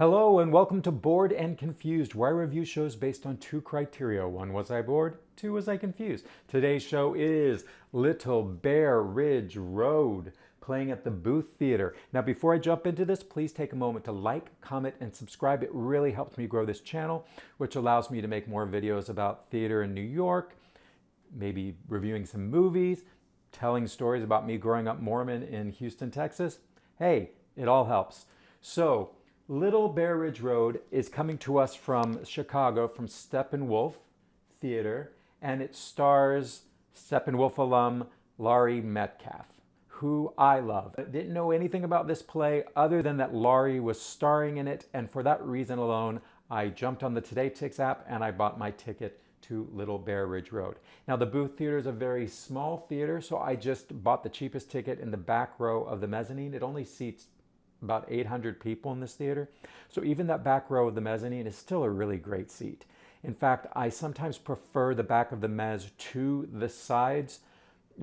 Hello and welcome to Bored and Confused, where I review shows based on two criteria. One, was I bored? Two, was I confused? Today's show is Little Bear Ridge Road, playing at the Booth Theater. Now before I jump into this, please take a moment to like, comment, and subscribe. It really helps me grow this channel, which allows me to make more videos about theater in New York, maybe reviewing some movies, telling stories about me growing up Mormon in Houston, Texas. Hey, it all helps. So, Little Bear Ridge Road is coming to us from Chicago, from Steppenwolf Theater, and it stars Steppenwolf alum Laurie Metcalf, who I love. I didn't know anything about this play other than that Laurie was starring in it, and for that reason alone, I jumped on the TodayTix app and I bought my ticket to Little Bear Ridge Road. Now the Booth Theater is a very small theater, so I just bought the cheapest ticket in the back row of the mezzanine. It only seats about 800 people in this theater. So even that back row of the mezzanine is still a really great seat. In fact, I sometimes prefer the back of the mezz to the sides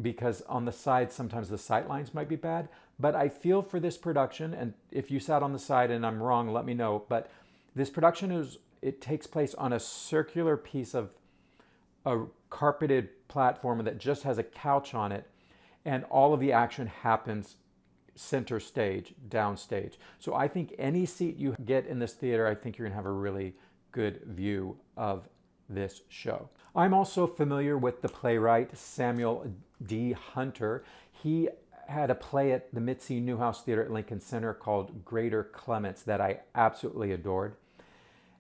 because on the sides, sometimes the sight lines might be bad. But I feel for this production, and if you sat on the side and I'm wrong, let me know. But this production it takes place on a circular piece of a carpeted platform that just has a couch on it, and all of the action happens center stage, downstage. So I think any seat you get in this theater, I think you're gonna have a really good view of this show. I'm also familiar with the playwright Samuel D. Hunter. He had a play at the Mitzi Newhouse Theater at Lincoln Center called Greater Clements that I absolutely adored.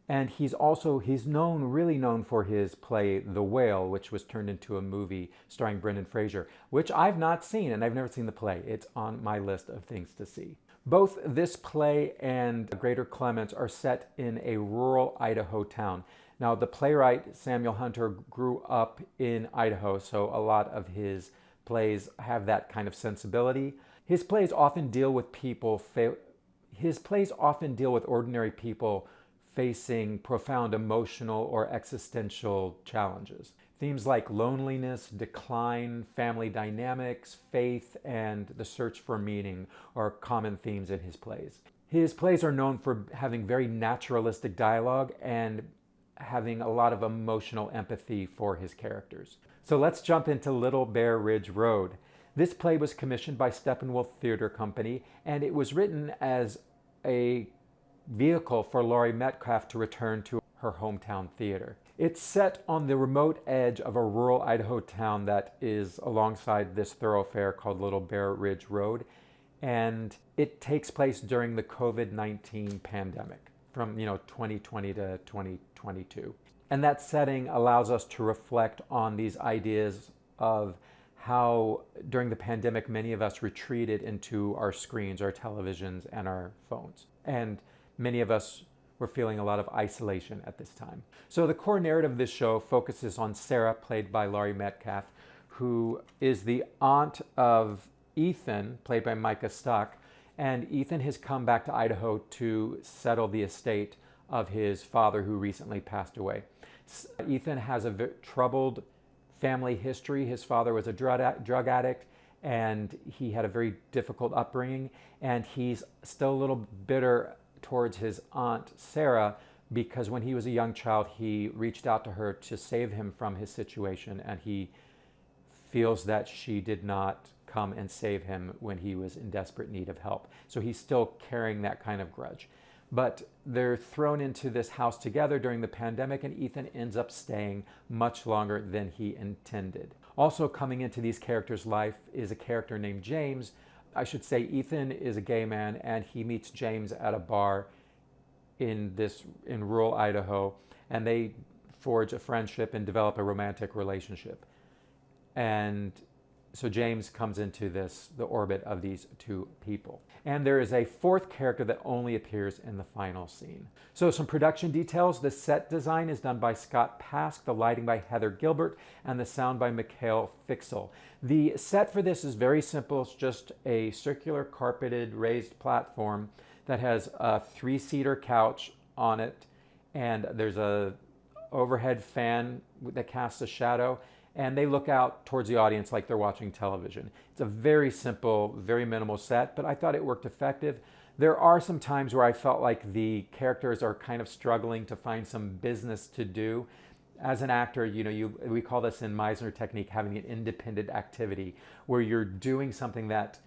And he's really known for his play The Whale, which was turned into a movie starring Brendan Fraser, which I've not seen, and I've never seen the play. It's on my list of things to see. Both this play and Greater Clements are set in a rural Idaho town. Now, the playwright Samuel Hunter grew up in Idaho, so a lot of his plays have that kind of sensibility. His plays often deal with ordinary people facing profound emotional or existential challenges. Themes like loneliness, decline, family dynamics, faith, and the search for meaning are common themes in his plays. His plays are known for having very naturalistic dialogue and having a lot of emotional empathy for his characters. So let's jump into Little Bear Ridge Road. This play was commissioned by Steppenwolf Theater Company, and it was written as a vehicle for Laurie Metcalf to return to her hometown theater. It's set on the remote edge of a rural Idaho town that is alongside this thoroughfare called Little Bear Ridge Road, and it takes place during the COVID-19 pandemic from 2020 to 2022. And that setting allows us to reflect on these ideas of how during the pandemic many of us retreated into our screens, our televisions, and our phones. And many of us were feeling a lot of isolation at this time. So the core narrative of this show focuses on Sarah, played by Laurie Metcalf, who is the aunt of Ethan, played by Micah Stuck. And Ethan has come back to Idaho to settle the estate of his father who recently passed away. Ethan has a troubled family history. His father was a drug addict, and he had a very difficult upbringing. And he's still a little bitter towards his aunt Sarah because when he was a young child he reached out to her to save him from his situation, and he feels that she did not come and save him when he was in desperate need of help. So he's still carrying that kind of grudge. But they're thrown into this house together during the pandemic, and Ethan ends up staying much longer than he intended. Also coming into these characters' life is a character named James. I should say Ethan is a gay man, and he meets James at a bar in rural Idaho, and they forge a friendship and develop a romantic relationship. And so James comes into the orbit of these two people. And there is a fourth character that only appears in the final scene. So some production details. The set design is done by Scott Pask, the lighting by Heather Gilbert, and the sound by Mikhail Fixel. The set for this is very simple. It's just a circular carpeted raised platform that has a 3-seater couch on it, and there's a overhead fan that casts a shadow, and they look out towards the audience like they're watching television. It's a very simple, very minimal set, but I thought it worked effective. There are some times where I felt like the characters are kind of struggling to find some business to do. As an actor, we call this in Meisner technique having an independent activity, where you're doing something that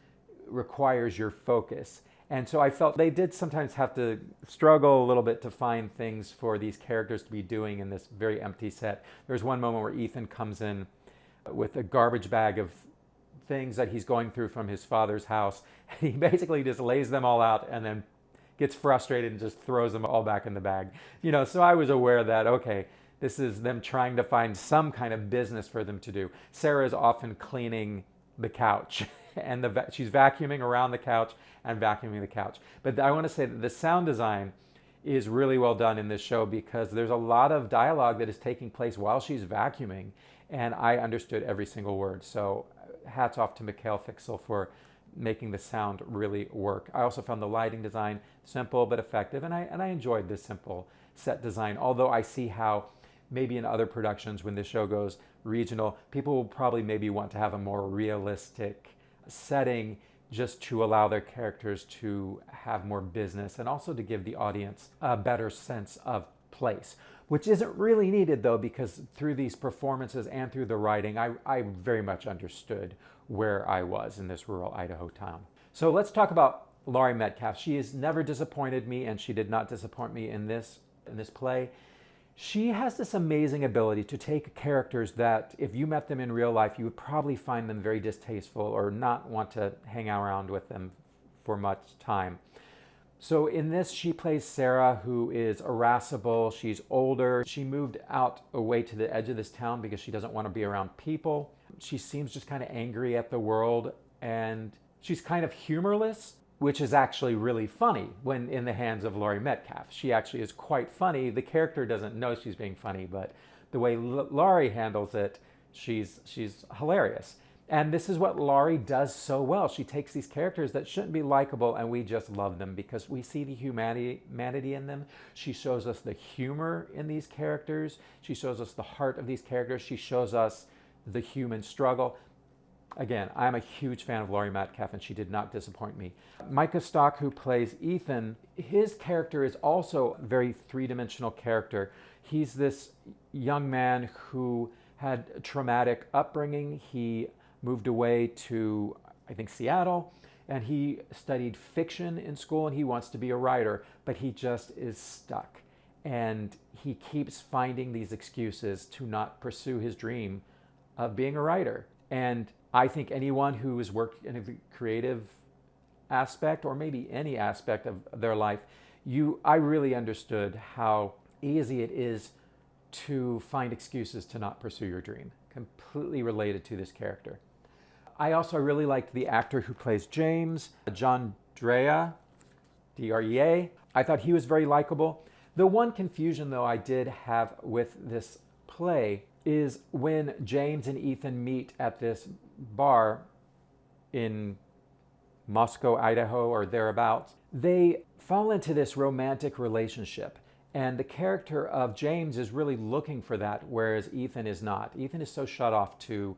requires your focus. And so I felt they did sometimes have to struggle a little bit to find things for these characters to be doing in this very empty set. There's one moment where Ethan comes in with a garbage bag of things that he's going through from his father's house. He basically just lays them all out and then gets frustrated and just throws them all back in the bag. So I was aware that, okay, this is them trying to find some kind of business for them to do. Sarah is often cleaning the couch and she's vacuuming around the couch and vacuuming the couch. But I want to say that the sound design is really well done in this show, because there's a lot of dialogue that is taking place while she's vacuuming, and I understood every single word. So hats off to Mikhail Fixel for making the sound really work. I also found the lighting design simple but effective, and I enjoyed this simple set design, although I see how maybe in other productions when the show goes regional, people will probably maybe want to have a more realistic setting just to allow their characters to have more business and also to give the audience a better sense of place, which isn't really needed though, because through these performances and through the writing, I very much understood where I was in this rural Idaho town. So let's talk about Laurie Metcalf. She has never disappointed me, and she did not disappoint me in this play. She has this amazing ability to take characters that if you met them in real life, you would probably find them very distasteful or not want to hang around with them for much time. So in this, she plays Sarah, who is irascible. She's older. She moved out away to the edge of this town because she doesn't want to be around people. She seems just kind of angry at the world, and she's kind of humorless, which is actually really funny when in the hands of Laurie Metcalf. She actually is quite funny. The character doesn't know she's being funny, but the way Laurie handles it, she's hilarious. And this is what Laurie does so well. She takes these characters that shouldn't be likable, and we just love them because we see the humanity in them. She shows us the humor in these characters. She shows us the heart of these characters. She shows us the human struggle. Again, I'm a huge fan of Laurie Metcalf, and she did not disappoint me. Micah Stock, who plays Ethan, his character is also a very three-dimensional character. He's this young man who had a traumatic upbringing. He moved away to, I think, Seattle, and he studied fiction in school, and he wants to be a writer, but he just is stuck. And he keeps finding these excuses to not pursue his dream of being a writer. And I think anyone who has worked in a creative aspect, or maybe any aspect of their life, I really understood how easy it is to find excuses to not pursue your dream. Completely related to this character. I also really liked the actor who plays James, John Drea, D-R-E-A. I thought he was very likable. The one confusion, though, I did have with this play is when James and Ethan meet at this bar in Moscow, Idaho, or thereabouts. They fall into this romantic relationship, and the character of James is really looking for that, whereas Ethan is not. Ethan is so shut off to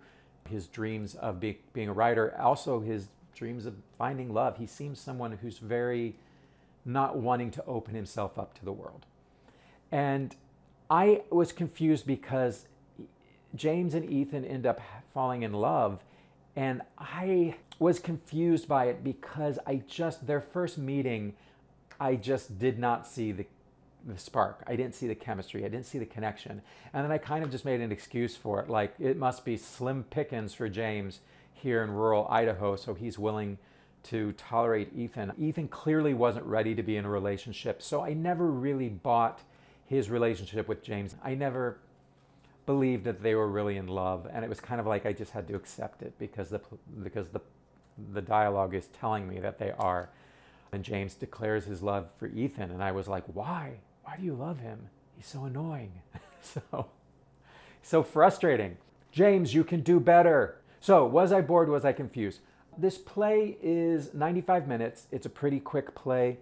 his dreams of being a writer, also his dreams of finding love. He seems someone who's very not wanting to open himself up to the world. And I was confused because James and Ethan end up falling in love, and I was confused by it because their first meeting, I just did not see the spark. I didn't see the chemistry. I didn't see the connection. And then I kind of just made an excuse for it. Like, it must be slim pickings for James here in rural Idaho, so he's willing to tolerate Ethan. Ethan clearly wasn't ready to be in a relationship, so I never really bought his relationship with James. I never believed that they were really in love, and it was kind of like I just had to accept it because the dialogue is telling me that they are. And James declares his love for Ethan, and I was like, why? Why do you love him? He's so annoying. so frustrating. James, you can do better. So was I bored? Was I confused? This play is 95 minutes. It's a pretty quick play.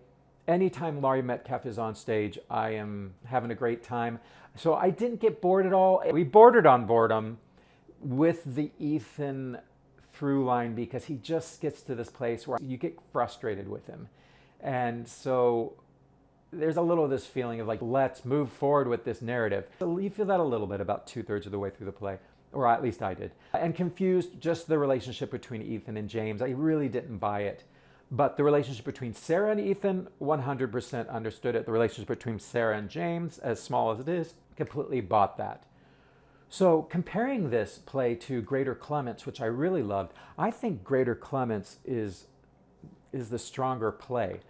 Anytime Laurie Metcalf is on stage, I am having a great time. So I didn't get bored at all. We bordered on boredom with the Ethan through line because he just gets to this place where you get frustrated with him. And so there's a little of this feeling of like, let's move forward with this narrative. So you feel that a little bit about 2/3 of the way through the play, or at least I did. And confused just the relationship between Ethan and James. I really didn't buy it. But the relationship between Sarah and Ethan, 100% understood it. The relationship between Sarah and James, as small as it is, completely bought that. So comparing this play to Greater Clements, which I really loved, I think Greater Clements is the stronger play.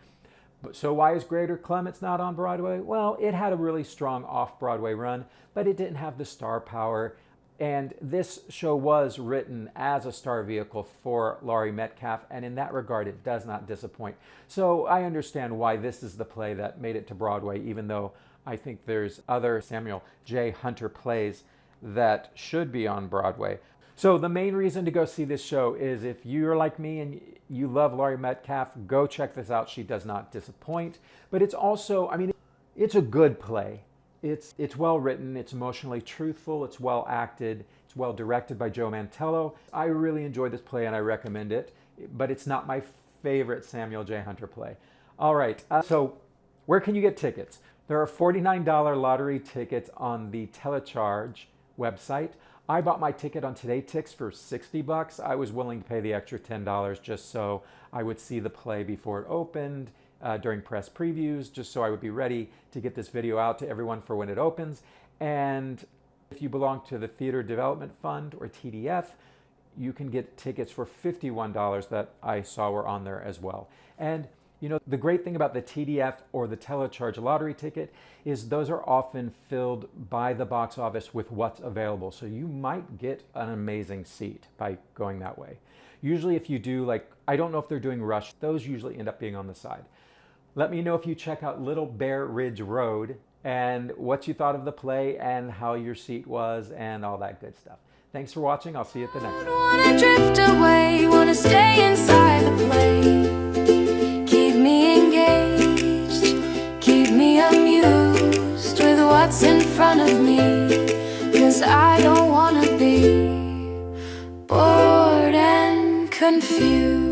So why is Greater Clements not on Broadway? Well, it had a really strong off-Broadway run, but it didn't have the star power. And this show was written as a star vehicle for Laurie Metcalf, and in that regard, it does not disappoint. So I understand why this is the play that made it to Broadway, even though I think there's other Samuel J. Hunter plays that should be on Broadway. So the main reason to go see this show is if you're like me and you love Laurie Metcalf, go check this out. She does not disappoint. But it's also, I mean, it's a good play. It's well written, it's emotionally truthful, it's well acted, it's well directed by Joe Mantello. I really enjoyed this play and I recommend it, but it's not my favorite Samuel J. Hunter play. All right, so where can you get tickets? There are $49 lottery tickets on the Telecharge website. I bought my ticket on Today Tix for $60. I was willing to pay the extra $10 just so I would see the play before it opened, during press previews, just so I would be ready to get this video out to everyone for when it opens. And if you belong to the Theater Development Fund, or TDF, you can get tickets for $51 that I saw were on there as well. And you know, the great thing about the TDF or the Telecharge lottery ticket is those are often filled by the box office with what's available. So you might get an amazing seat by going that way. Usually if you do, like, I don't know if they're doing Rush, those usually end up being on the side. Let me know if you check out Little Bear Ridge Road and what you thought of the play and how your seat was and all that good stuff. Thanks for watching. I'll see you at the next one. Wanna drift away, wanna stay inside the play. Keep me engaged, keep me amused with what's in front of me. 'Cause I don't wanna be bored and confused.